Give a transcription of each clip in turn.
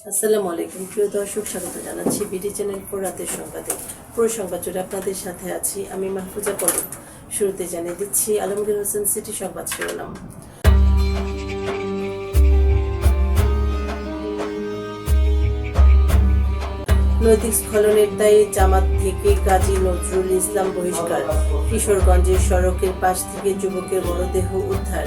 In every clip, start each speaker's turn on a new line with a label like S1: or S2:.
S1: আসসালামু আলাইকুম প্রিয় দর্শক, স্বাগত জানাচ্ছি বিডি চ্যানেল ফোর রাতের সংবাদে। পুরো সংবাদ জুড়ে আপনাদের সাথে আছি আমি মাহফুজা পলক। শুরুতে জানিয়ে দিচ্ছি আলমগীর হোসেন সিটি সংবাদ শিরোনাম। নৈতিক স্খলনের দায়ে জামাত থেকে কাজী নজরুল ইসলাম বহিষ্কার। কিশোরগঞ্জের সড়কের পাশ থেকে যুবকের মরদেহ উদ্ধার।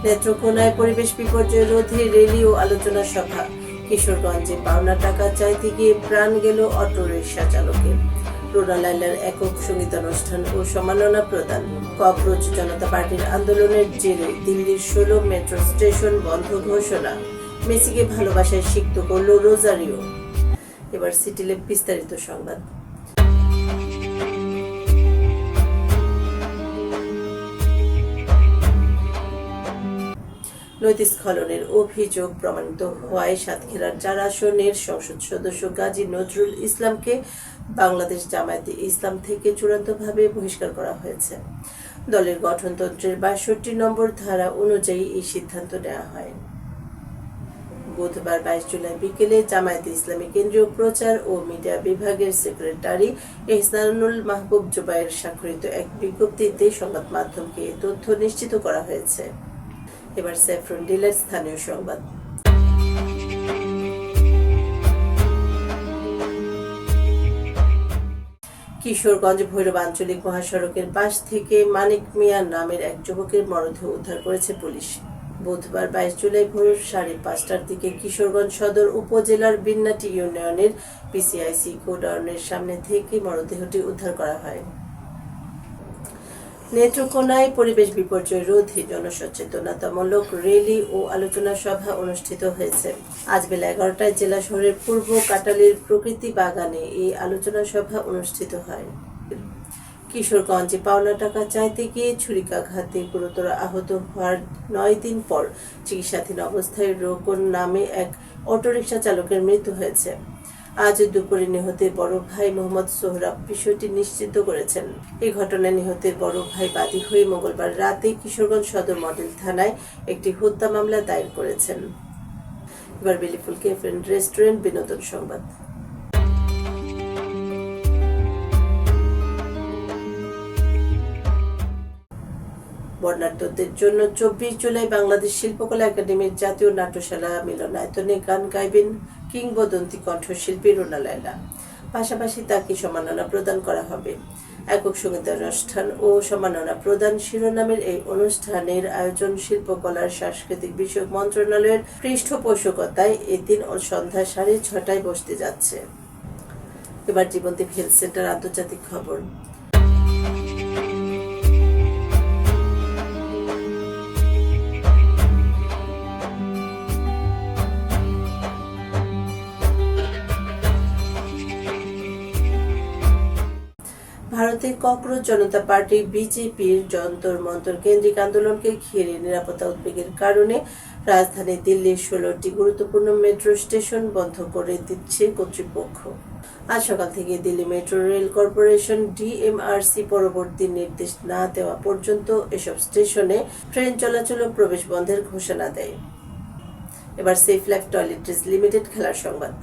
S1: নেত্রকোনায় পরিবেশ বিপর্যয় রোধে র্যালি ও আলোচনা সভা। কিশোরগঞ্জে পাওনা টাকা চাইতে গিয়ে প্রাণ গেল অটো রিকশা চালকের। রুনা লায়লার একক সঙ্গীতানুষ্ঠান ও সম্মাননা প্রদান। ককরোচ জনতা পার্টির আন্দোলনের জেরে দিল্লির 16 মেট্রো স্টেশন বন্ধ ঘোষণা। মেসিকে ভালোবাসায় সিক্ত করল রোজারিও। এবার সিটিলের বিস্তারিত সংবাদ। নৈতিক স্খলনের অভিযোগ প্রমাণিত হওয়ায় সাতক্ষীরার 4 আসনের সংসদ সদস্য গাজী নজরুল ইসলামকে বাংলাদেশ জামায়াতে ইসলাম থেকে চূড়ান্তভাবে বহিষ্কার করা হয়েছে। দলের গঠনতন্ত্রের 62 নম্বর ধারা অনুযায়ী এই সিদ্ধান্ত নেওয়া হয়। বুধবার 22 জুলাই বিকেলে জামায়াতে ইসলামী কেন্দ্রীয় প্রচার ও মিডিয়া বিভাগের সেক্রেটারি এহসানুল মাহবুব জুবায়ের স্বাক্ষরিত এক বিজ্ঞপ্তিতে সংবাদ মাধ্যমকে এই তথ্য নিশ্চিত করা হয়েছে। এবার স্যাফরন ডিলার স্থানীয় সংবাদ। কিশোরগঞ্জ ভৈরব আঞ্চলিক মহাসড়কের পাশ থেকে মানিক মিয়া নামের এক যুবকের মরদেহ উদ্ধার করেছে পুলিশ। বুধবার 22 জুলাই ভোর 5:30টার দিকে কিশোরগঞ্জ সদর উপজেলার বিন্নাটি ইউনিয়নের পিসিআইসি গোডাউনের সামনে থেকে মরদেহটি উদ্ধার করা হয়। নেত্রকোনায় পরিবেশ বিপর্যয় রোধে জনসচেতনতামূলক র্যালি ও আলোচনা সভা অনুষ্ঠিত হয়েছে। আজ বেলা 11টায় জেলা শহরের পূর্ব কাটালীর প্রকৃতি বাগানে এই আলোচনা সভা অনুষ্ঠিত হয়। কিশোরগঞ্জে পাওনা টাকা চাইতে গিয়ে ছুরিকাঘাতে গুরুতর আহত হওয়ার 9 দিন পর চিকিৎসাধীন অবস্থায় রোকন নামে এক অটোরিকশা চালকের মৃত্যু হয়েছে। আজ দুপুরে নিহতের বড় ভাই মোহাম্মদ সোহরাব বিষয়টি নিশ্চিত করেছেন। এই ঘটনায় নিহতের বড় ভাই বাদী হয়ে মঙ্গলবার রাতে কিশোরগঞ্জ সদর মডেল থানায় একটি হত্যা মামলা দায়ের করেছেন। এবার বেলিফুল ক্যাফে এন্ড রেস্টুরেন্ট বিনোদন সংবাদ। বর্ণাঢ্যদের জন্য 24 জুলাই বাংলাদেশ শিল্পকলা একাডেমির জাতীয় নাট্যশালা মিলনায়তনে গান গাইবেন কিংবদন্তি কণ্ঠশিল্পী রুনা লায়লা। পাশাপাশি তাকে সম্মাননা প্রদান করা হবে। একক সঙ্গীতানুষ্ঠান ও সম্মাননা প্রদান শিরোনামের এই অনুষ্ঠানের আয়োজন শিল্পকলার সাংস্কৃতিক বিষয়ক মন্ত্রণালয়ের পৃষ্ঠপোষকতায় এদিন সন্ধ্যা 6:30টায় বসতে যাচ্ছে। এবার জীবন্তী হেলথ সেন্টার আন্তর্জাতিক খবর। ভারতের ককরোচ জনতা পার্টি বিজেপির যন্তর মন্তর কেন্দ্রিক আন্দোলনকে ঘিরে নিরাপত্তা উদ্বেগের কারণে রাজধানী দিল্লির 16টি গুরুত্বপূর্ণ মেট্রো স্টেশন বন্ধ করে দিচ্ছে কর্তৃপক্ষ। আজ সকাল থেকে Delhi metro rail corporation DMRC পরবর্তী নির্দেশ না দেওয়া পর্যন্ত এসব স্টেশনে ট্রেন চলাচল ও প্রবেশ বন্ধের ঘোষণা দেয়। এবার সেফ লাইফ টয়লেট্রিজ লিমিটেড খেলার সংবাদ।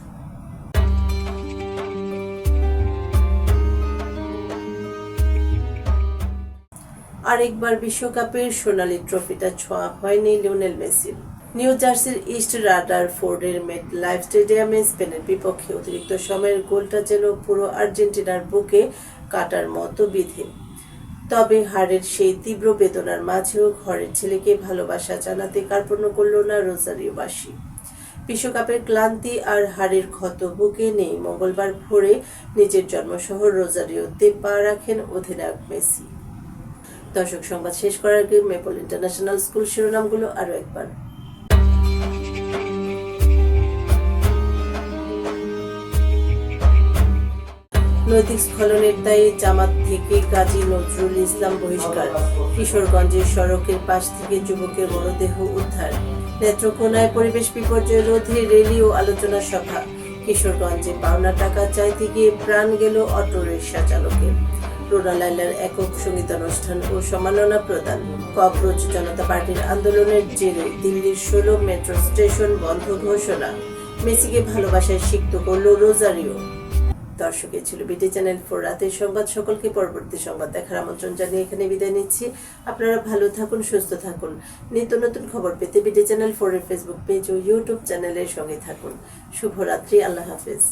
S1: আরেকবার বিশ্বকাপের সোনালী ট্রফিটা ছোঁয়া হয়নি লিওনেল মেসির। নিউ জার্সির ইস্ট রাদারফোর্ডের মেট লাইফ স্টেডিয়ামে স্পেনের বিপক্ষে অতিরিক্ত সময়ের গোলটা যেন পুরো আর্জেন্টিনার বুকে কাটার মতো বিধে। তবে হারের সেই তীব্র বেদনার মাঝেও ঘরের ছেলেকে ভালোবাসা জানাতে কার্পণ্য করল না রোজারিওবাসী। বিশ্বকাপের ক্লান্তি আর হারের ক্ষত বুকে নেই মঙ্গলবার ভোরে নিজের জন্মশহর রোজারিওতে পা রাখেন অধিনায়ক মেসি। দর্শক, সংবাদ শেষ করার আগে মেপল ইন্টারন্যাশনাল স্কুল শিরোনামগুলো আরো একবার। নৈতিক স্খলনের দায়ে জামাত থেকে কাজী নজরুল ইসলাম বহিষ্কার। কিশোরগঞ্জের সড়কের পাশ থেকে যুবকের মরদেহ উদ্ধার। নেত্রকোনায় পরিবেশ বিপর্যয় রোধে র্যালি ও আলোচনা সভা। কিশোরগঞ্জে পাওনা টাকা চাইতে গিয়ে প্রাণ গেল অটো রিকশা চালকের। রুনা লায়লার একক সঙ্গীতানুষ্ঠান ও সম্মাননা প্রদান। ককরোচ জনতা পার্টির আন্দোলনের জেরে দিল্লির 16 মেট্রো স্টেশন বন্ধ ঘোষণা। মেসিকে ভালোবাসায় সিক্ত করলো রোজারিও। দর্শক, এই ছিল বিডি চ্যানেল 4 রাতের সংবাদ। সকলকে পরবর্তী সংবাদ দেখার আমন্ত্রণ জানিয়ে এখানে বিদায় নিচ্ছি। আপনারা ভালো থাকুন, সুস্থ থাকুন। নিত্য নতুন খবর পেতে বিডি চ্যানেল 4 এর ফেসবুক পেজ ও ইউটিউব চ্যানেলের সঙ্গে থাকুন। শুভরাত্রি, আল্লাহ হাফেজ।